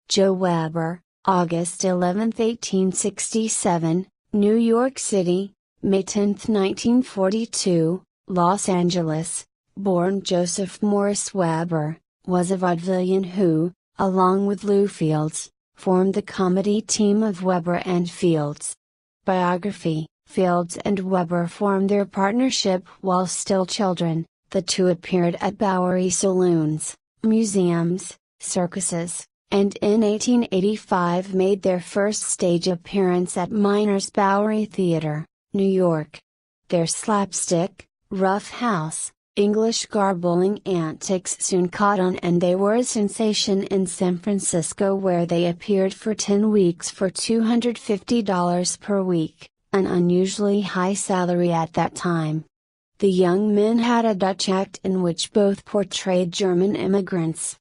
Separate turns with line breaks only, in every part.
Joe Weber, August 11, 1867, New York City, May 10, 1942, Los Angeles, born Joseph Morris Weber, was a vaudevillian who, along with Lew Fields, formed the comedy team of Weber and Fields. Biography: Fields and Weber formed their partnership while still children. The two appeared at Bowery saloons, museums, circuses, and in 1885 made their first stage appearance at Miner's Bowery Theatre, New York. Their slapstick, rough house, English-garbling antics soon caught on, and they were a sensation in San Francisco, where they appeared for 10 weeks for $250 per week, an unusually high salary at that time. The young men had a Dutch act in which both portrayed German immigrants.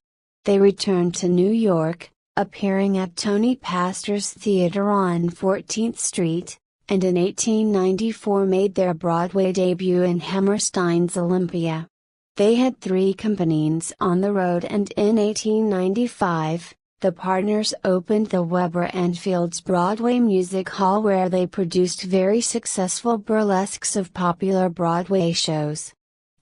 They returned to New York, appearing at Tony Pastor's Theater on 14th Street, and in 1894 made their Broadway debut in Hammerstein's Olympia. They had 3 companies on the road, and in 1895, the partners opened the Weber and Fields Broadway Music Hall, where they produced very successful burlesques of popular Broadway shows.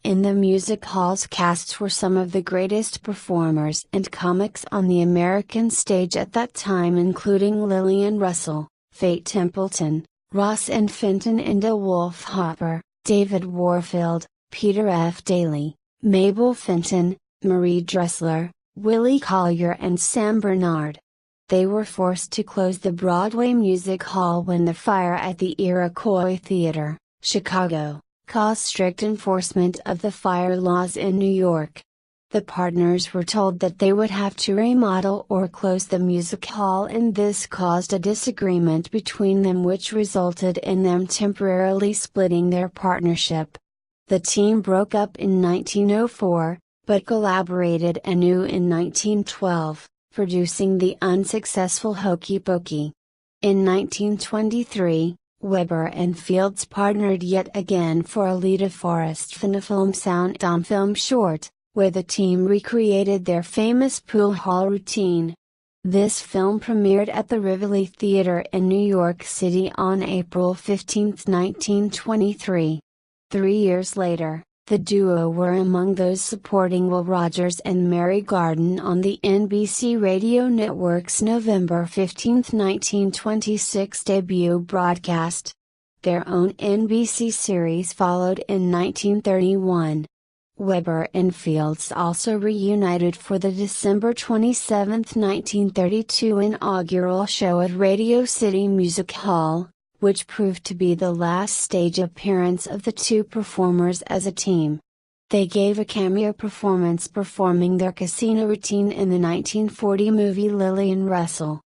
In the music hall's casts were some of the greatest performers and comics on the American stage at that time, including Lillian Russell, Fate Templeton, Ross and Fenton, Inda Wolf Hopper, David Warfield, Peter F. Daly, Mabel Fenton, Marie Dressler, Willie Collier and Sam Bernard. They were forced to close the Broadway Music Hall when the fire at the Iroquois Theater, Chicago, caused strict enforcement of the fire laws in New York. The partners were told that they would have to remodel or close the music hall, and this caused a disagreement between them, which resulted in them temporarily splitting their partnership. The team broke up in 1904, but collaborated anew in 1912, producing the unsuccessful Hokey Pokey. In 1923, Weber and Fields partnered yet again for a Lita Forrest film sound film short, where the team recreated their famous pool hall routine. This film premiered at the Rivoli Theater in New York City on April 15, 1923. 3 years later, the duo were among those supporting Will Rogers and Mary Garden on the NBC Radio Network's November 15, 1926 debut broadcast. Their own NBC series followed in 1931. Weber and Fields also reunited for the December 27, 1932 inaugural show at Radio City Music Hall, which proved to be the last stage appearance of the two performers as a team. They gave a cameo performance performing their casino routine in the 1940 movie Lillian Russell.